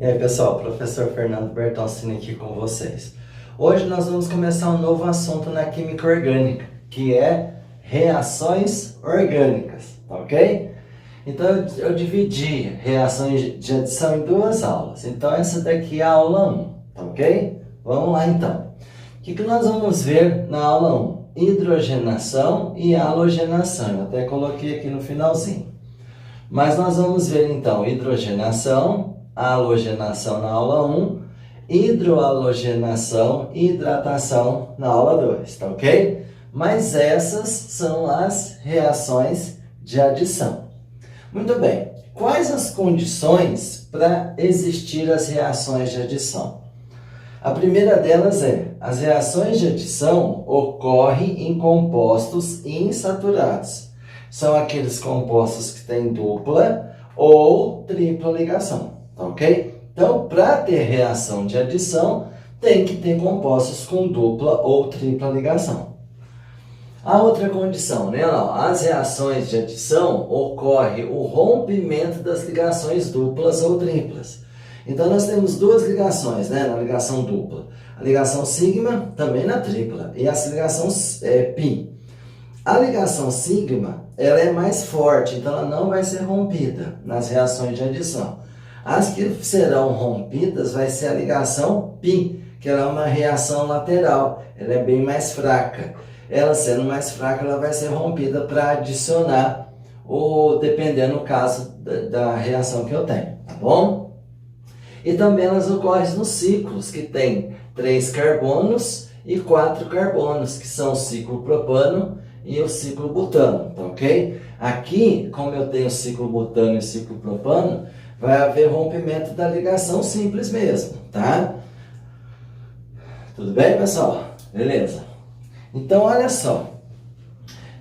E aí pessoal, professor Fernando Bertoncini aqui com vocês. Hoje nós vamos começar um novo assunto na química orgânica, que é reações orgânicas, tá ok? Então eu dividi reações de adição em duas aulas. Então essa daqui é a aula 1, tá ok? Vamos lá então. O que nós vamos ver na aula 1? Hidrogenação e halogenação. Eu até coloquei aqui no finalzinho. Mas nós vamos ver então hidrogenação, halogenação na aula 1, hidrohalogenação e hidratação na aula 2, tá ok? Mas essas são as reações de adição. Muito bem, quais as condições para existir as reações de adição? A primeira delas é, as reações de adição ocorrem em compostos insaturados. São aqueles compostos que têm dupla ou tripla ligação, tá ok? Então, para ter reação de adição, tem que ter compostos com dupla ou tripla ligação. A outra condição, né? As reações de adição ocorre o rompimento das ligações duplas ou triplas. Então, nós temos duas ligações, né? Na ligação dupla. A ligação sigma, também na tripla, e essa ligação pi. A ligação sigma, ela é mais forte, então ela não vai ser rompida nas reações de adição. As que serão rompidas vai ser a ligação pi, que ela é uma reação lateral, ela é bem mais fraca. Ela sendo mais fraca, ela vai ser rompida para adicionar, ou dependendo do caso da reação que eu tenho, tá bom? E também elas ocorrem nos ciclos, que tem 3 carbonos e 4 carbonos, que são o ciclo propano e o ciclo butano, tá ok? Aqui, como eu tenho o ciclo butano e o ciclo propano, vai haver rompimento da ligação simples mesmo, tá? Tudo bem, pessoal? Beleza. Então, olha só.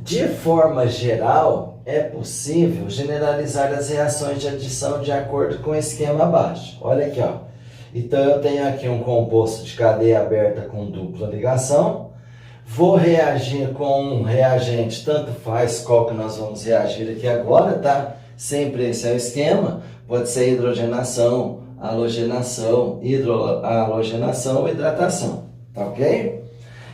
De forma geral, é possível generalizar as reações de adição de acordo com o esquema abaixo. Olha aqui, ó. Então, eu tenho aqui um composto de cadeia aberta com dupla ligação. Vou reagir com um reagente, tanto faz qual que nós vamos reagir aqui agora, tá? Sempre esse é o esquema. Pode ser hidrogenação, halogenação, hidrohalogenação, hidratação, tá ok?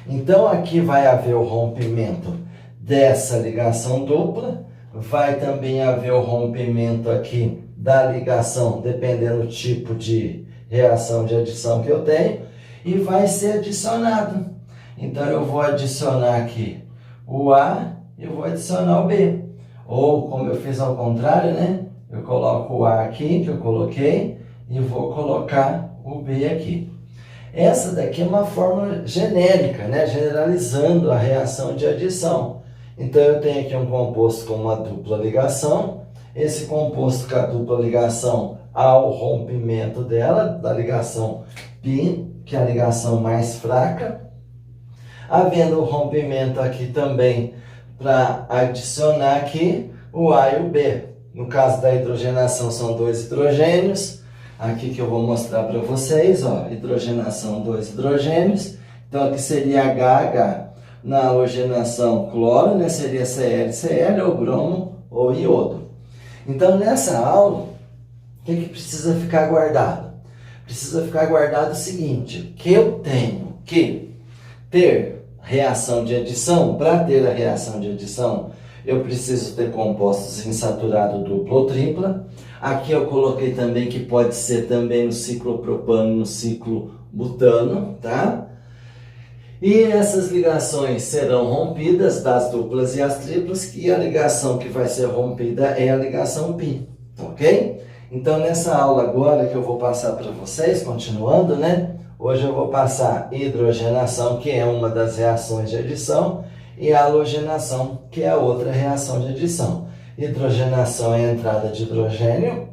Então, aqui vai haver o rompimento dessa ligação dupla, vai também haver o rompimento aqui da ligação, dependendo do tipo de reação de adição que eu tenho, e vai ser adicionado. Então, eu vou adicionar aqui o A e eu vou adicionar o B. Ou, como eu fiz ao contrário, né? Eu coloco o A aqui, que eu coloquei, e vou colocar o B aqui. Essa daqui é uma fórmula genérica, né? Generalizando a reação de adição. Então, eu tenho aqui um composto com uma dupla ligação. Esse composto com a dupla ligação, ao rompimento dela, da ligação π, que é a ligação mais fraca. Havendo o rompimento aqui também para adicionar aqui o A e o B. No caso da hidrogenação são 2 hidrogênios. Aqui que eu vou mostrar para vocês, ó, hidrogenação 2 hidrogênios. Então aqui seria HH. Na halogenação cloro, né, seria ClCl ou bromo ou iodo. Então nessa aula, o que precisa ficar guardado? Precisa ficar guardado o seguinte, que eu tenho que ter reação de adição. Para ter a reação de adição, eu preciso ter compostos insaturados dupla ou tripla. Aqui eu coloquei também que pode ser também no ciclo propano, no ciclo butano, tá? E essas ligações serão rompidas das duplas e as triplas, e a ligação que vai ser rompida é a ligação π, tá ok? Então nessa aula agora que eu vou passar para vocês, continuando, né? Hoje eu vou passar hidrogenação, que é uma das reações de adição, e halogenação, que é a outra reação de adição. Hidrogenação é a entrada de hidrogênio,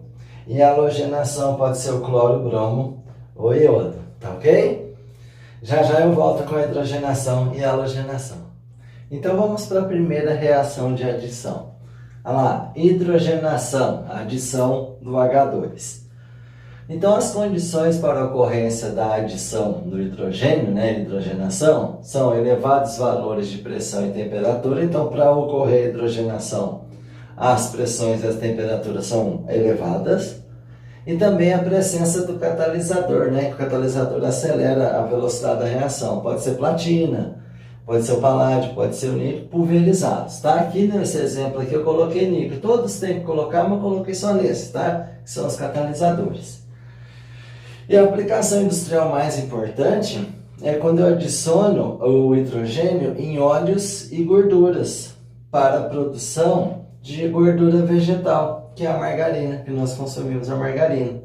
e a halogenação pode ser o cloro, bromo ou iodo, tá ok? Já já eu volto com a hidrogenação e a halogenação. Então vamos para a primeira reação de adição. Olha lá, hidrogenação, adição do H2. Então, as condições para a ocorrência da adição do hidrogênio, né, hidrogenação, são elevados valores de pressão e temperatura. Então, para ocorrer a hidrogenação, as pressões e as temperaturas são elevadas. E também a presença do catalisador, né? Que o catalisador acelera a velocidade da reação. Pode ser platina, pode ser o paládio, pode ser o níquel pulverizados, tá? Aqui nesse exemplo aqui eu coloquei níquel. Todos têm que colocar, mas eu coloquei só nesse, tá? Que são os catalisadores. E a aplicação industrial mais importante é quando eu adiciono o hidrogênio em óleos e gorduras para a produção de gordura vegetal, que é a margarina, que nós consumimos a margarina.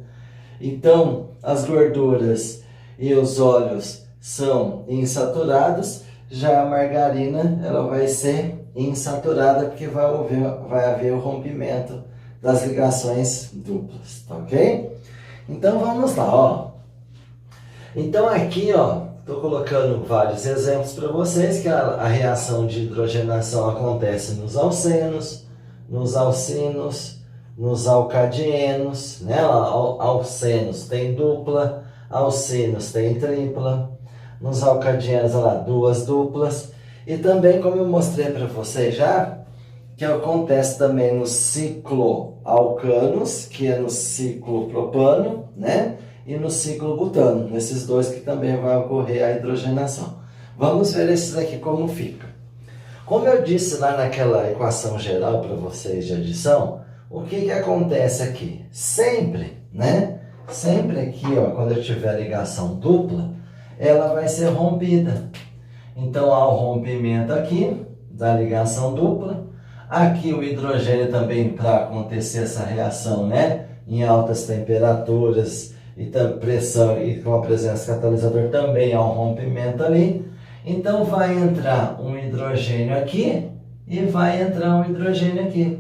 Então, as gorduras e os óleos são insaturados, já a margarina ela vai ser insaturada, porque vai haver o rompimento das ligações duplas, tá ok? Então vamos lá, ó. Então aqui, ó, estou colocando vários exemplos para vocês que a reação de hidrogenação acontece nos alcenos, nos alcinos, nos alcadienos, né? Alcenos tem dupla, alcinos tem tripla, nos alcadienos, olha lá, duas duplas. E também, como eu mostrei para vocês já, que acontece também no ciclo alcanos, que é no ciclo propano, né? E no ciclo butano, nesses dois que também vai ocorrer a hidrogenação. Vamos ver esses aqui como fica. Como eu disse lá naquela equação geral para vocês de adição, o que acontece aqui? Sempre, né? Sempre aqui, ó, quando eu tiver ligação dupla, ela vai ser rompida. Então, há o rompimento aqui da ligação dupla. Aqui o hidrogênio também, para acontecer essa reação, né, em altas temperaturas e pressão e com a presença do catalisador também há um rompimento ali. Então vai entrar um hidrogênio aqui e vai entrar um hidrogênio aqui.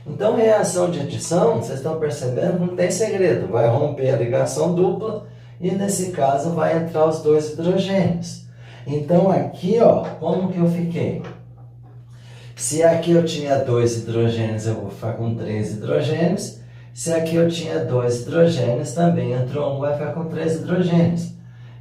Então reação de adição, vocês estão percebendo, não tem segredo. Vai romper a ligação dupla e nesse caso vai entrar os dois hidrogênios. Então aqui, ó, como que eu fiquei? Se aqui eu tinha 2 hidrogênios, eu vou ficar com 3 hidrogênios. Se aqui eu tinha 2 hidrogênios, também entrou um, vai ficar com 3 hidrogênios.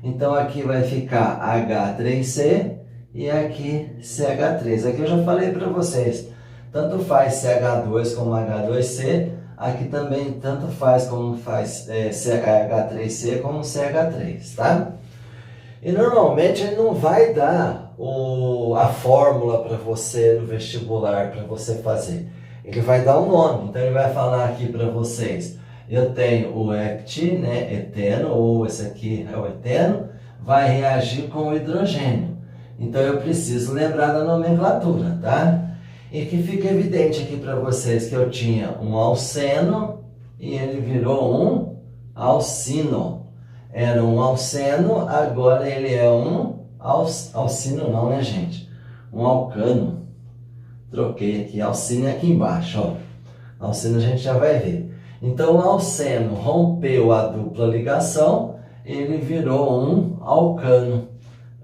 Então aqui vai ficar H3C e aqui CH3. Aqui eu já falei para vocês, tanto faz CH2 como H2C. Aqui também tanto faz como faz CH3C como CH3, tá? E normalmente ele não vai dar a fórmula para você no vestibular, para você fazer. Ele vai dar um nome, então ele vai falar aqui para vocês. Eu tenho o ECT, né, eteno, ou esse aqui é o eteno, vai reagir com o hidrogênio. Então eu preciso lembrar da nomenclatura, tá? E que fica evidente aqui para vocês que eu tinha um alceno e ele virou um alcino. Era um alceno, agora ele é um alcino não, né, gente? Um alcano. Troquei aqui, alcino é aqui embaixo, ó. Alcino a gente já vai ver. Então o alceno rompeu a dupla ligação, ele virou um alcano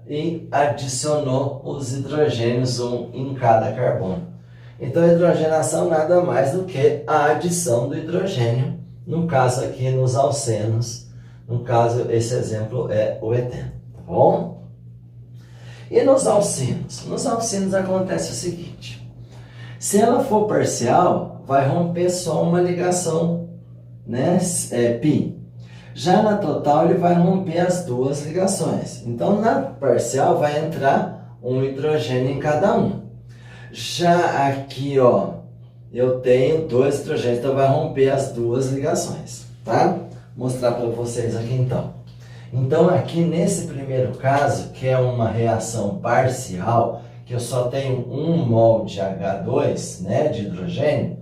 e adicionou os hidrogênios, um em cada carbono. Então a hidrogenação nada mais do que a adição do hidrogênio, no caso aqui nos alcenos. No caso, esse exemplo é o eteno, tá bom? E nos alcinos? Nos alcinos acontece o seguinte. Se ela for parcial, vai romper só uma ligação, né, π. Já na total, ele vai romper as duas ligações. Então, na parcial, vai entrar um hidrogênio em cada um. Já aqui, ó, eu tenho 2 hidrogênios, então vai romper as duas ligações, tá? Mostrar para vocês aqui então. Então aqui nesse primeiro caso, que é uma reação parcial, que eu só tenho 1 mol de H2, né, de hidrogênio,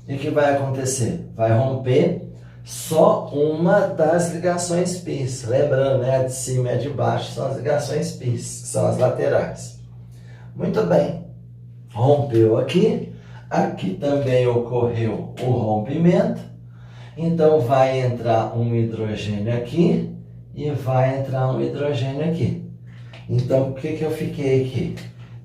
o que vai acontecer? Vai romper só uma das ligações πs. Lembrando, né, a de cima e a de baixo são as ligações πs, que são as laterais. Muito bem. Rompeu aqui. Aqui também ocorreu o rompimento. Então vai entrar um hidrogênio aqui e vai entrar um hidrogênio aqui. Então o que eu fiquei aqui?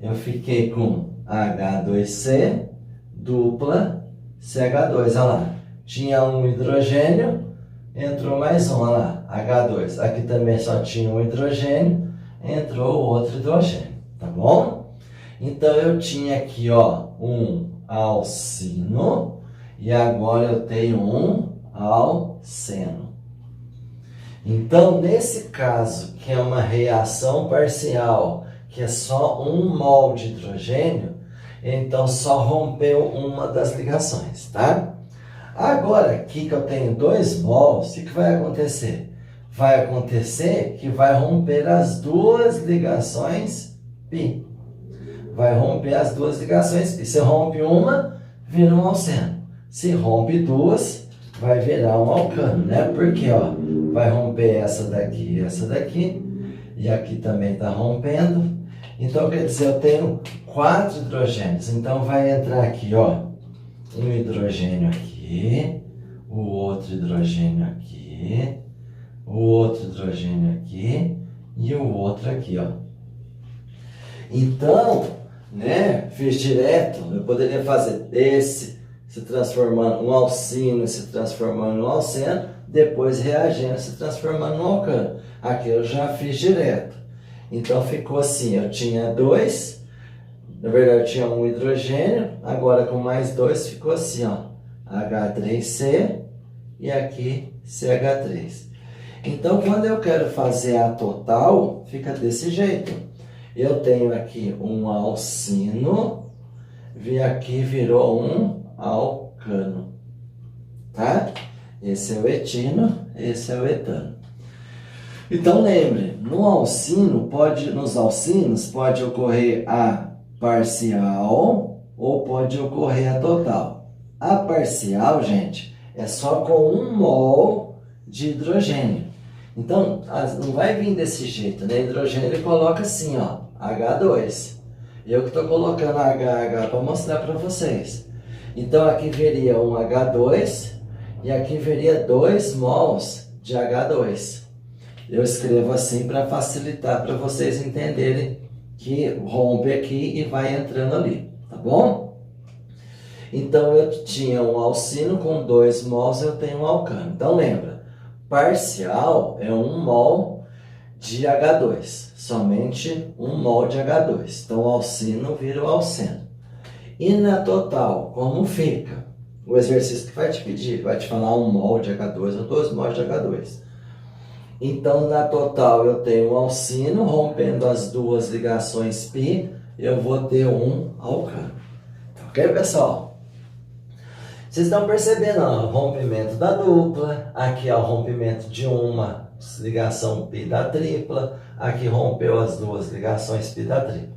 Eu fiquei com H2C dupla CH2, olha lá. Tinha um hidrogênio, entrou mais um, olha lá, H2. Aqui também só tinha um hidrogênio, entrou outro hidrogênio, tá bom? Então eu tinha aqui, ó, um alcino e agora eu tenho um ao seno. Então, nesse caso, que é uma reação parcial, que é só 1 mol de hidrogênio, então só rompeu uma das ligações, tá? Agora, aqui que eu tenho 2 mols, o que vai acontecer? Vai acontecer que vai romper as duas ligações π. Vai romper as duas ligações π. Se rompe uma, vira um alceno. Se rompe duas, vai virar um alcano, né? Porque, ó, vai romper essa daqui e essa daqui. E aqui também está rompendo. Então, quer dizer, eu tenho 4 hidrogênios. Então, vai entrar aqui, ó, um hidrogênio aqui, o outro hidrogênio aqui, o outro hidrogênio aqui e o outro aqui, ó. Então, né, fiz direto, eu poderia fazer esse se transformando um alcino, se transformando em um alceno, depois reagendo, se transformando em um alcano. Aqui eu já fiz direto. Então ficou assim, eu tinha 2, na verdade eu tinha um hidrogênio, agora com mais 2 ficou assim, ó, H3C e aqui CH3. Então quando eu quero fazer a total, fica desse jeito. Eu tenho aqui um alcino, aqui virou um alcano, tá? Esse é o etino, esse é o etano. Então lembre, nos alcinos pode ocorrer a parcial ou pode ocorrer a total. A parcial, gente, é só com 1 mol de hidrogênio. Então, não vai vir desse jeito, né? Hidrogênio ele coloca assim, ó, H2. Eu que estou colocando HH para mostrar para vocês. Então, aqui viria um H2 e aqui viria 2 mols de H2. Eu escrevo assim para facilitar para vocês entenderem que rompe aqui e vai entrando ali, tá bom? Então, eu tinha um alcino com 2 mols, eu tenho um alcano. Então, lembra, parcial é 1 mol de H2, somente 1 mol de H2. Então, o alcino vira o alceno. E na total, como fica? O exercício que vai te pedir, vai te falar 1 mol de H2 ou 2 mol de H2. Então, na total, eu tenho um alcino, rompendo as duas ligações π, eu vou ter um alcano. Ok, pessoal? Vocês estão percebendo, ó, o rompimento da dupla, aqui ó, o rompimento de uma ligação π da tripla, aqui rompeu as duas ligações π da tripla.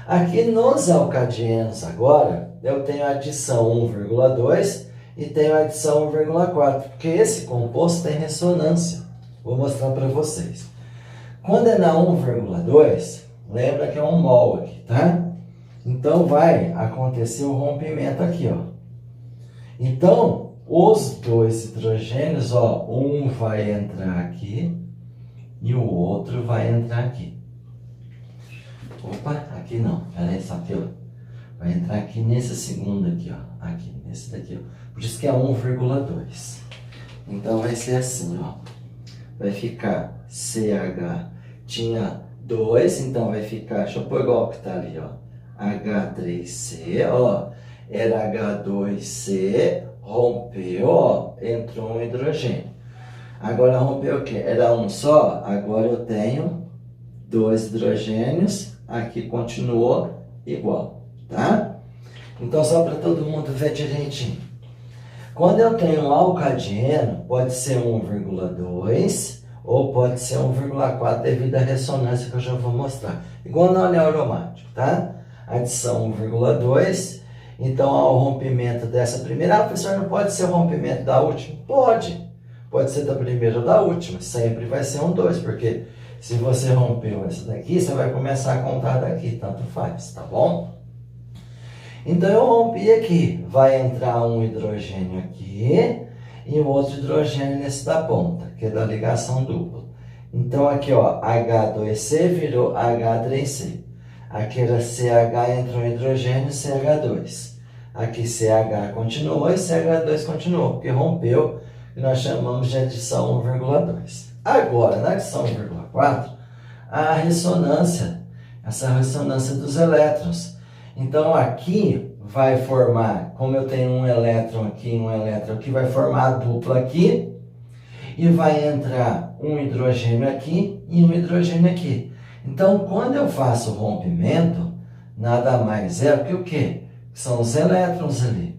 Aqui nos alcadienos agora, eu tenho a adição 1,2 e tenho a adição 1,4, porque esse composto tem ressonância. Vou mostrar para vocês. Quando é na 1,2, lembra que é 1 mol aqui, tá? Então, vai acontecer o rompimento aqui, ó. Então, os dois hidrogênios, ó, um vai entrar aqui e o outro vai entrar aqui. Opa, aqui não, peraí, só aqui, ó. Vai entrar aqui nesse segundo aqui, ó. Aqui, nesse daqui, ó. Por isso que é 1,2. Então, vai ser assim, ó. Vai ficar CH, tinha 2, então vai ficar, deixa eu pôr igual que tá ali, ó, H3C, ó, era H2C, rompeu, ó, entrou um hidrogênio. Agora rompeu o quê? Era um só, agora eu tenho 2 hidrogênios, aqui continuou igual, tá? Então, só para todo mundo ver direitinho. Quando eu tenho um alcadieno, pode ser 1,2 ou pode ser 1,4 devido à ressonância que eu já vou mostrar. Igual no anel aromático, tá? Adição 1,2. Então, ao rompimento dessa primeira, professor, não pode ser o rompimento da última? Pode. Pode ser da primeira ou da última. Sempre vai ser 2, porque se você rompeu essa daqui, você vai começar a contar daqui, tanto faz, tá bom? Então, eu rompi aqui, vai entrar um hidrogênio aqui e um outro hidrogênio nesse da ponta, que é da ligação dupla. Então, aqui, ó, H2C virou H3C. Aqui era CH, entrou um hidrogênio, CH2. Aqui CH continuou e CH2 continuou, porque rompeu, e nós chamamos de adição 1,2. Agora, na adição 1,4, a ressonância, essa ressonância dos elétrons. Então aqui vai formar, como eu tenho um elétron aqui, vai formar a dupla aqui. E vai entrar um hidrogênio aqui e um hidrogênio aqui. Então, quando eu faço o rompimento, nada mais é que o quê? São os elétrons ali.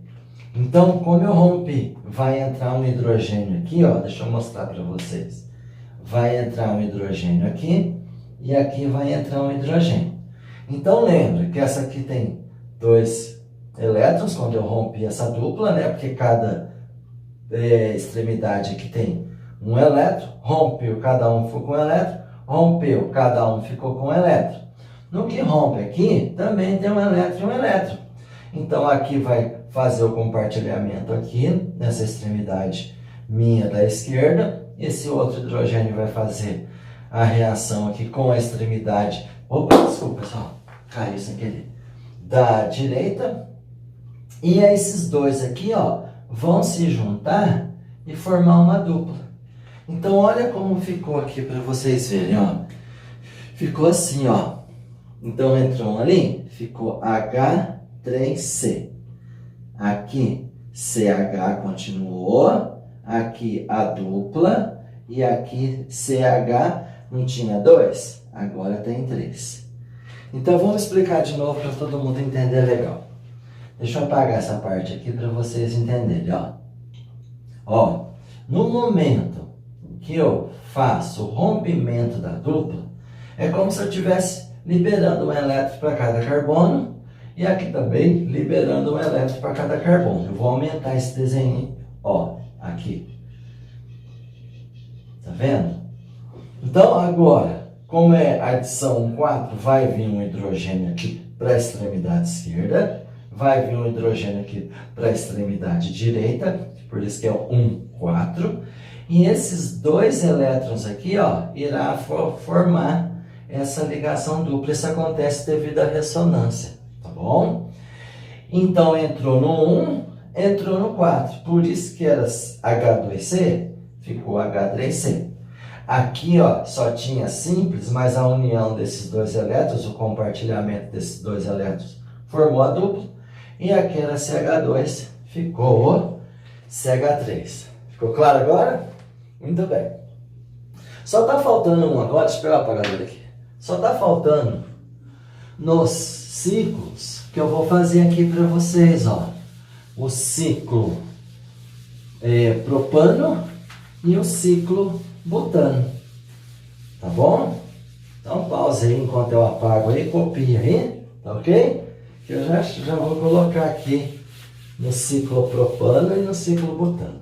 Então, como eu rompi, vai entrar um hidrogênio aqui, ó, deixa eu mostrar para vocês. Vai entrar um hidrogênio aqui e aqui vai entrar um hidrogênio. Então, lembra que essa aqui tem 2 elétrons, quando eu rompi essa dupla, né? Porque cada extremidade aqui tem um elétron, rompeu, cada um ficou com um elétron, rompeu, cada um ficou com um elétron. No que rompe aqui, também tem um elétron e um elétron. Então, aqui vai fazer o compartilhamento aqui, nessa extremidade minha da esquerda. Esse outro hidrogênio vai fazer a reação aqui com a extremidade... Opa, desculpa, pessoal, caiu sem querer. Da direita. E esses dois aqui, ó, vão se juntar e formar uma dupla. Então, olha como ficou aqui para vocês verem, ó. Ficou assim, ó. Então, entrou um ali, ficou H3C. Aqui, CH continuou. Aqui, a dupla. E aqui, CH, não tinha 2? Agora tem 3. Então, vamos explicar de novo para todo mundo entender legal. Deixa eu apagar essa parte aqui para vocês entenderem, ó. Ó, no momento que eu faço o rompimento da dupla, é como se eu estivesse liberando um elétron para cada carbono e aqui também liberando um elétron para cada carbono. Eu vou aumentar esse desenho, ó, aqui. Tá vendo? Então, agora, como é adição 4, vai vir um hidrogênio aqui para a extremidade esquerda, vai vir um hidrogênio aqui para a extremidade direita, por isso que é o 1, 4. E esses 2 elétrons aqui, ó, irá formar essa ligação dupla. Isso acontece devido à ressonância, tá bom? Então, entrou no 1, entrou no 4. Por isso que era H2C, ficou H3C. Aqui, ó, só tinha simples, mas a união desses 2 elétrons, o compartilhamento desses 2 elétrons, formou a dupla. E aqui era CH2, ficou o CH3. Ficou claro agora? Muito bem. Só está faltando um agora, deixa eu pegar o apagador aqui. Só está faltando nos ciclos que eu vou fazer aqui para vocês, ó. O ciclo propano e o ciclo butano. Tá bom? Então pausa aí enquanto eu apago aí, copia aí, tá ok? Que eu já vou colocar aqui no ciclo propano e no ciclo butano.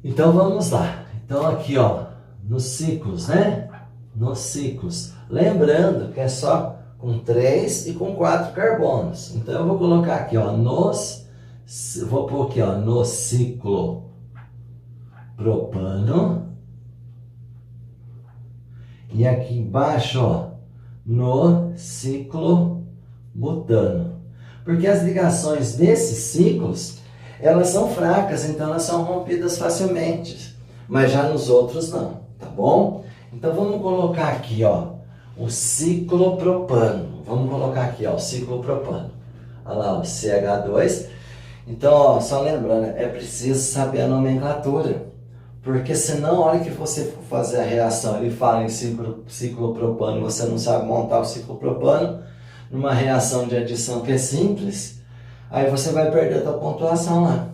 Então vamos lá. Então aqui, ó, nos ciclos, né? Nos ciclos. Lembrando que é só com 3 e com 4 carbonos. Então eu vou colocar aqui, ó, vou pôr aqui, ó, no ciclo propano. E aqui embaixo, ó, no ciclo butano. Porque as ligações desses ciclos, elas são fracas, então elas são rompidas facilmente. Mas já nos outros não, tá bom? Então vamos colocar aqui, ó, o ciclo propano. Vamos colocar aqui, ó, o ciclo propano. Olha lá, o CH2. Então, ó, só lembrando, é preciso saber a nomenclatura. Porque senão, a hora que você for fazer a reação, ele fala em ciclo propano, você não sabe montar o ciclo propano, numa reação de adição que é simples, aí você vai perder a tua pontuação lá.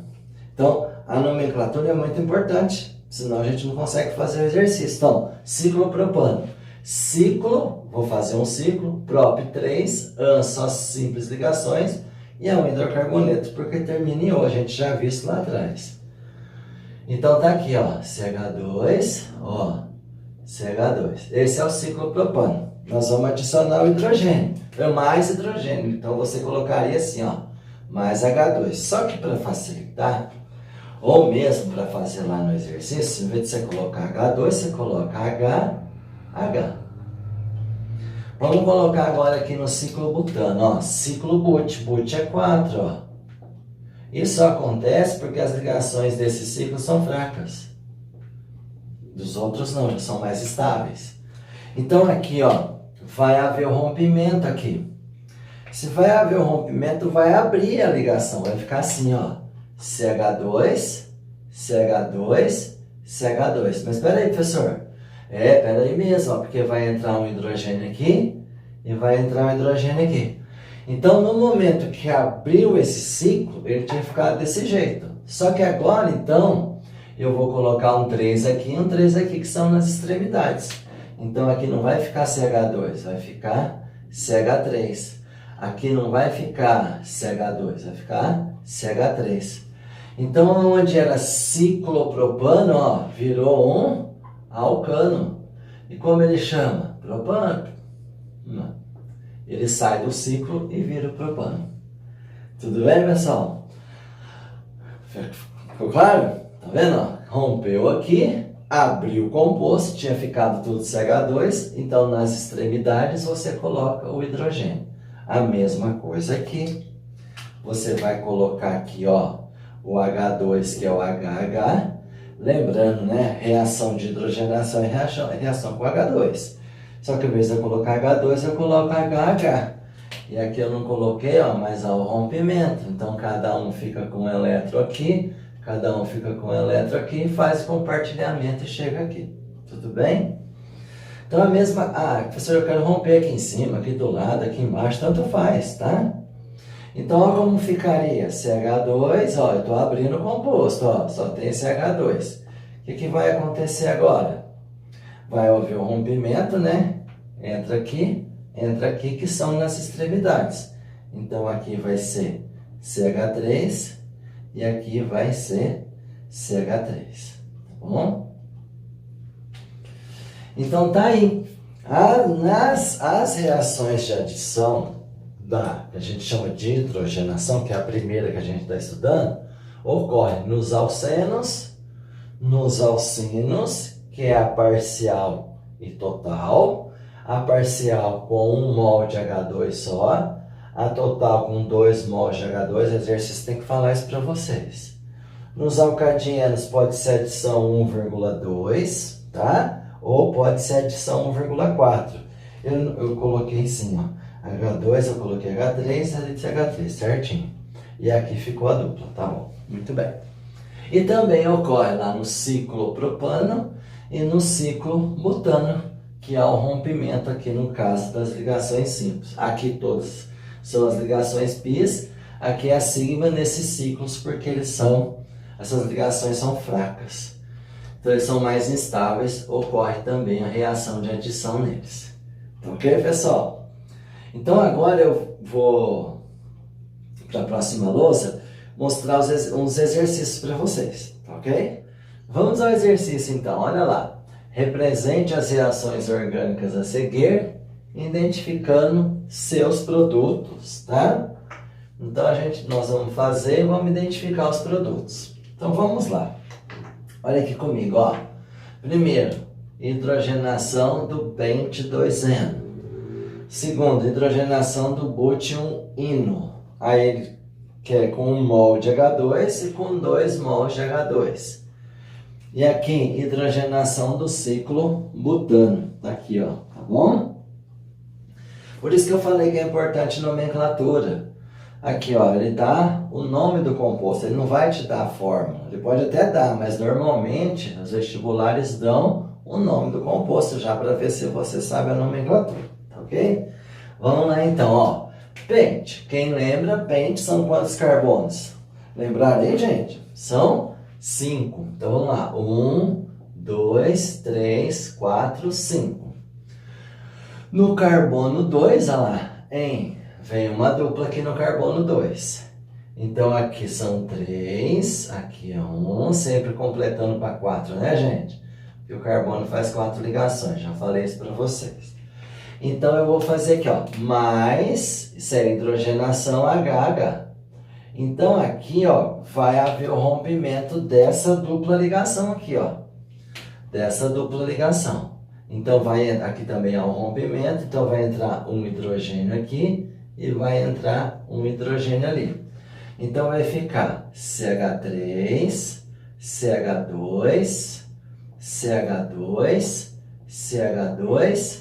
Então, a nomenclatura é muito importante, senão a gente não consegue fazer o exercício. Então, ciclo propano. Ciclo, vou fazer um ciclo, prop 3, só simples ligações, e é um hidrocarboneto, porque termina em O, a gente já viu isso lá atrás. Então tá aqui, ó, CH2, ó, CH2. Esse é o ciclo propano. Nós vamos adicionar o hidrogênio, mais hidrogênio. Então você colocaria assim, ó, mais H2. Só que para facilitar, ou mesmo para fazer lá no exercício, em vez de você colocar H2, você coloca HH. Vamos colocar agora aqui no ciclo butano, ó, ciclo but. But é 4, ó. Isso acontece porque as ligações desse ciclo são fracas. Dos outros não, já são mais estáveis. Então aqui, ó, vai haver o rompimento aqui. Se vai haver o rompimento, vai abrir a ligação. Vai ficar assim, ó. CH2, CH2, CH2. Mas espera aí, professor. Espera aí mesmo, ó, porque vai entrar um hidrogênio aqui e vai entrar um hidrogênio aqui. Então, no momento que abriu esse ciclo, ele tinha ficado desse jeito. Só que agora, então, eu vou colocar um 3 aqui e um 3 aqui, que são nas extremidades. Então, aqui não vai ficar CH2, vai ficar CH3. Aqui não vai ficar CH2, vai ficar CH3. Então, onde era ciclopropano, ó, virou um alcano. E como ele chama? Propano. Ele sai do ciclo e vira o propano. Tudo bem, pessoal? Ficou claro? Tá vendo? Ó? Rompeu aqui, abriu o composto, tinha ficado tudo CH2, então nas extremidades você coloca o hidrogênio. A mesma coisa aqui. Você vai colocar aqui, ó, o H2, que é o HH. Lembrando, né? Reação de hidrogenação é reação com H2. Só que ao invés de eu colocar H2, eu coloco HH. E aqui eu não coloquei, ó, mas há o rompimento. Então, cada um fica com um elétron aqui, cada um fica com um elétron aqui, faz compartilhamento e chega aqui. Tudo bem? Então, a mesma... professor, eu quero romper aqui em cima, aqui do lado, aqui embaixo, tanto faz, tá? Então, ó, como ficaria? CH2, ó, eu estou abrindo o composto, ó, só tem CH2. O que vai acontecer agora? Vai haver o rompimento, né? Entra aqui, que são nas extremidades. Então, aqui vai ser CH3 e aqui vai ser CH3, tá bom? Então, tá aí. As reações de adição, que a gente chama de hidrogenação, que é a primeira que a gente está estudando, ocorre nos alcenos, nos alcinos, que é a parcial e total, a parcial com 1 mol de H2 só, a total com 2 mol de H2, o exercício tem que falar isso para vocês. Nos alcadianos pode ser adição 1,2, tá? Ou pode ser adição 1,4. Eu coloquei assim, ó, H2, eu coloquei H3, H3, certinho. E aqui ficou a dupla, tá bom? Muito bem. E também ocorre lá no ciclo propano e no ciclo butano, que é o rompimento aqui no caso das ligações simples. Aqui todas são as ligações πs, aqui é a sigma nesses ciclos, porque essas ligações são fracas. Então eles são mais instáveis, ocorre também a reação de adição neles. Ok, pessoal? Então agora eu vou, para a próxima louça, mostrar uns exercícios para vocês, ok? Vamos ao exercício então, olha lá. Represente as reações orgânicas a seguir, identificando seus produtos, tá? Então nós vamos fazer e vamos identificar os produtos. Então vamos lá. Olha aqui comigo, ó. Primeiro, hidrogenação do pente-2N. Segundo, hidrogenação do bútio-ino. Aí ele quer com 1 mol de H2 e com 2 mol de H2. E aqui, hidrogenação do ciclo butano. Tá aqui, ó, tá bom? Por isso que eu falei que é importante nomenclatura. Aqui, ó, ele dá o nome do composto, ele não vai te dar a fórmula. Ele pode até dar, mas normalmente os vestibulares dão o nome do composto já para ver se você sabe a nomenclatura, tá ok? Vamos lá então, ó. Pente. Quem lembra, pente são quantos carbonos? Lembraram aí, gente? São 5. Então vamos lá. 1, 2, 3, 4, 5. No carbono 2, olha lá, vem uma dupla aqui no carbono 2. Então aqui são 3, aqui é 1, sempre completando para 4, né, gente? Porque o carbono faz 4 ligações, já falei isso para vocês. Então eu vou fazer aqui, ó, mais, isso é hidrogenação HH. Então aqui, ó, vai haver o rompimento dessa dupla ligação aqui, ó. Dessa dupla ligação. Então aqui também há um rompimento, então vai entrar um hidrogênio aqui e vai entrar um hidrogênio ali. Então vai ficar CH3, CH2, CH2, CH2,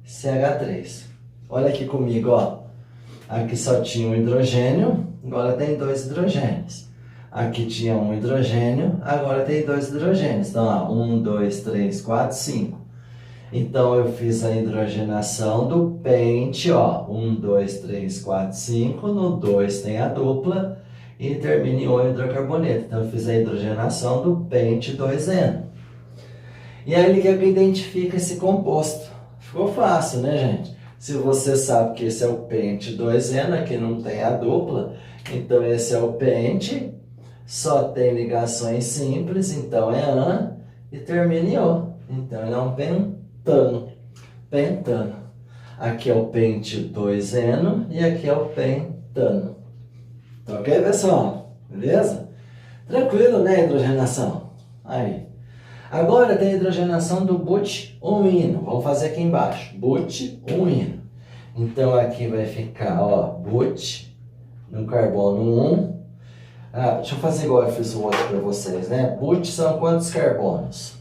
CH3. Olha aqui comigo, ó. Aqui só tinha um hidrogênio, agora tem 2 hidrogênios. Aqui tinha um hidrogênio, agora tem 2 hidrogênios. Então, ó, 1, 2, 3, 4, 5. Então, eu fiz a hidrogenação do pente, ó. 1, 2, 3, 4, 5. No 2 tem a dupla e termina em O hidrocarboneto. Então, eu fiz a hidrogenação do pente 2N. E aí, ele quer que identifique esse composto. Ficou fácil, né, gente? Se você sabe que esse é o pente 2N, aqui não tem a dupla, então esse é o pente, só tem ligações simples, então é AN e termina em O. Então ele é um pentano. Pentano. Aqui é o pente 2N e aqui é o pentano. Tá ok, pessoal? Beleza? Tranquilo, né, hidrogenação? Aí. Agora tem a hidrogenação do but-1-ino. Vamos fazer aqui embaixo. But-1-ino. Então aqui vai ficar, ó, but no carbono 1. Deixa eu fazer igual eu fiz o outro para vocês, né? But são quantos carbonos?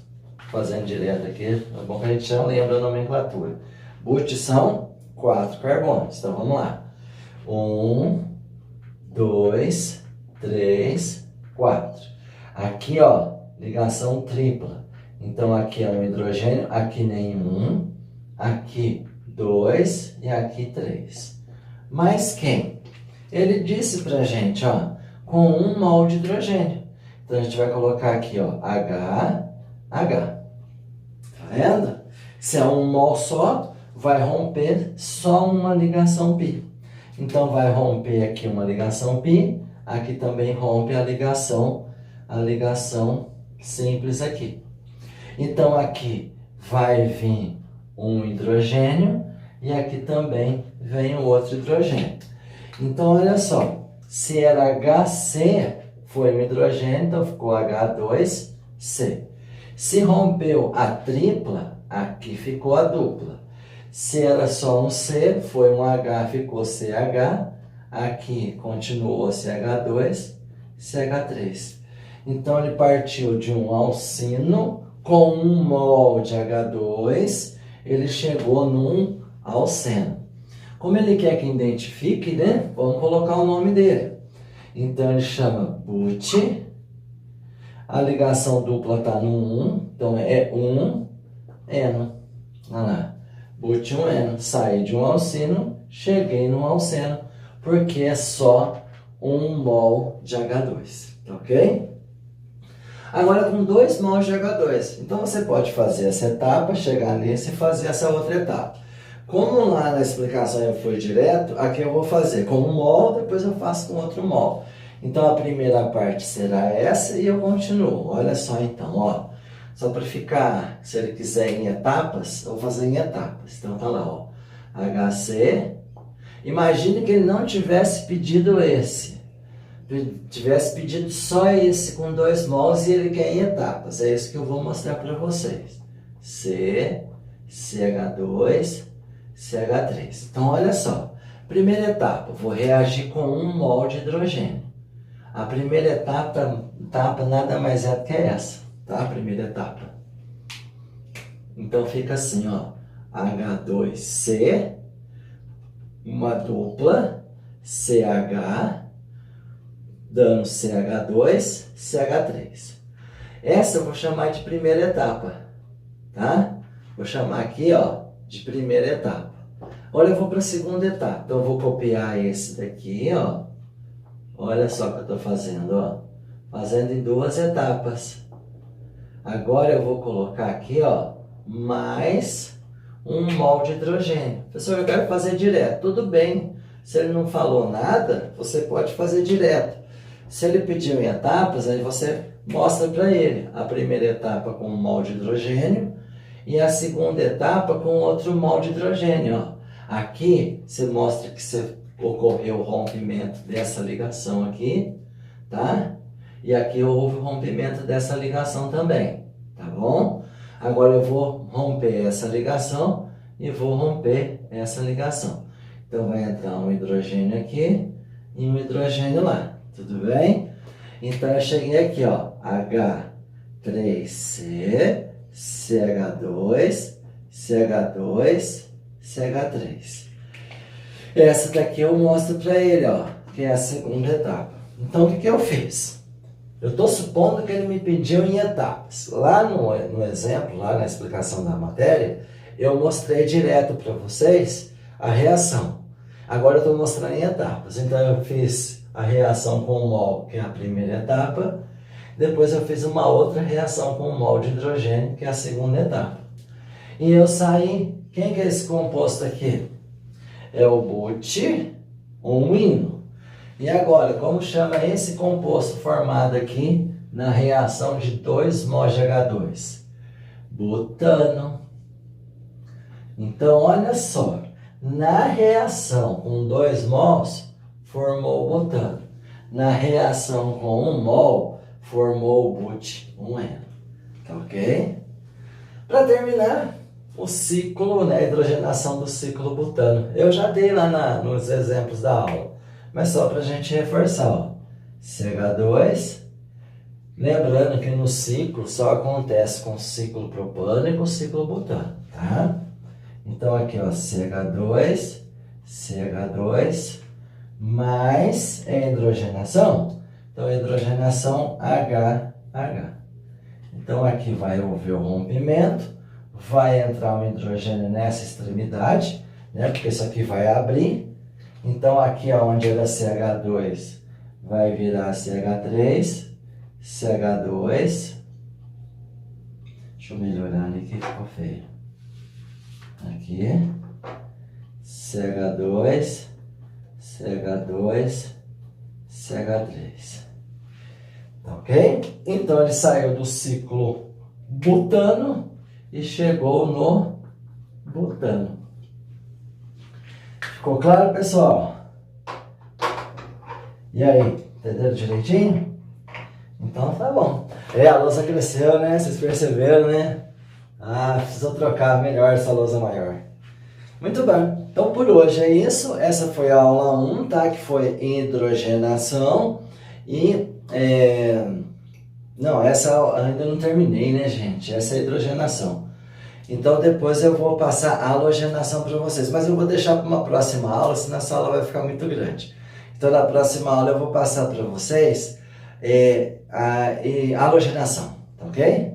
Fazendo direto aqui, é bom que a gente já lembra a nomenclatura. But são 4 carbonos. Então vamos lá. 1, 2, 3, 4. Aqui, ó, ligação tripla. Então, aqui é um hidrogênio, aqui nenhum, aqui 2 e aqui 3. Mas quem? Ele disse pra gente, ó, com 1 mol de hidrogênio. Então, a gente vai colocar aqui, ó, H. Tá vendo? Se é 1 mol só, vai romper só uma ligação pi. Então, vai romper aqui uma ligação pi, aqui também rompe a ligação simples aqui. Então, aqui vai vir um hidrogênio e aqui também vem o outro hidrogênio. Então, olha só, se era HC, foi um hidrogênio, então ficou H2C. Se rompeu a tripla, aqui ficou a dupla. Se era só um C, foi um H, ficou CH. Aqui continuou CH2, CH3. Então, ele partiu de um alcino com 1 mol de H2, ele chegou num alceno. Como ele quer que identifique, né? Vamos colocar o nome dele. Então, ele chama but. A ligação dupla está no 1, então é 1N. Olha lá. But-1N. Saí de um alcino, cheguei num alceno, porque é só 1 mol de H2. Ok? Agora com 2 mols de H2. Então você pode fazer essa etapa, chegar nesse e fazer essa outra etapa. Como lá na explicação eu fui direto, aqui eu vou fazer com 1 mol, depois eu faço com outro mol. Então a primeira parte será essa e eu continuo. Olha só então, ó. Só para ficar, se ele quiser em etapas, eu vou fazer em etapas. Então tá lá, ó. HC. Imagine que ele não tivesse pedido esse. Tivesse pedido só esse com 2 mols e ele quer em etapas. É isso que eu vou mostrar para vocês. C, CH2, CH3. Então, olha só. Primeira etapa, vou reagir com 1 mol de hidrogênio. A primeira etapa nada mais é do que essa, tá? A primeira etapa. Então, fica assim, ó. H2C, uma dupla, CH, dando CH2, CH3. Essa eu vou chamar de primeira etapa, tá? Vou chamar aqui, ó, de primeira etapa. Olha, eu vou para a segunda etapa. Então, eu vou copiar esse daqui, ó. Olha só o que eu estou fazendo, ó. Fazendo em 2 etapas. Agora, eu vou colocar aqui, ó, mais 1 mol de hidrogênio. Professor, eu quero fazer direto. Tudo bem. Se ele não falou nada, você pode fazer direto. Se ele pediu em etapas, aí você mostra para ele a primeira etapa com 1 mol de hidrogênio e a segunda etapa com outro mol de hidrogênio. Ó. Aqui você mostra que ocorreu o rompimento dessa ligação aqui, tá? E aqui houve o rompimento dessa ligação também, tá bom? Agora eu vou romper essa ligação e vou romper essa ligação. Então vai entrar um hidrogênio aqui e um hidrogênio lá. Tudo bem? Então, eu cheguei aqui, ó, H3C, CH2, CH2, CH3. Essa daqui eu mostro para ele, ó, que é a segunda etapa. Então, o que eu fiz? Eu estou supondo que ele me pediu em etapas. Lá no exemplo, lá na explicação da matéria, eu mostrei direto para vocês a reação. Agora eu estou mostrando em etapas. Então, eu fiz a reação com o mol, que é a primeira etapa. Depois eu fiz uma outra reação com o mol de hidrogênio, que é a segunda etapa. E eu saí... Quem que é esse composto aqui? É o butirino. E agora, como chama esse composto formado aqui na reação de 2 mol de H2? Butano. Então, olha só. Na reação com 2 mols, formou o butano. Na reação com 1 mol, formou o but1N. Tá ok? Para terminar, o ciclo, né, a hidrogenação do ciclo butano. Eu já dei lá nos exemplos da aula, mas só para a gente reforçar, ó. CH2, lembrando que no ciclo só acontece com o ciclo propano e com o ciclo butano, tá? Então aqui, ó, CH2, mais é hidrogenação, então a hidrogenação HH. Então aqui vai haver o rompimento, vai entrar um hidrogênio nessa extremidade, né? Porque isso aqui vai abrir. Então, aqui onde era CH2, vai virar CH3, CH2. Deixa eu melhorar ali que ficou feio. Aqui. CH2, CH3. Tá ok? Então, ele saiu do ciclo butano e chegou no butano. Ficou claro, pessoal? E aí, entenderam direitinho? Então tá bom. A louça cresceu, né? Vocês perceberam, né? Precisou trocar melhor essa louça maior. Muito bem. Então por hoje é isso. Essa foi a aula 1, tá? Que foi hidrogenação. E... Não, essa ainda não terminei, né, gente? Essa é a hidrogenação. Então, depois eu vou passar a halogenação para vocês. Mas eu vou deixar para uma próxima aula, senão essa aula vai ficar muito grande. Então, na próxima aula eu vou passar para vocês a halogenação, tá ok?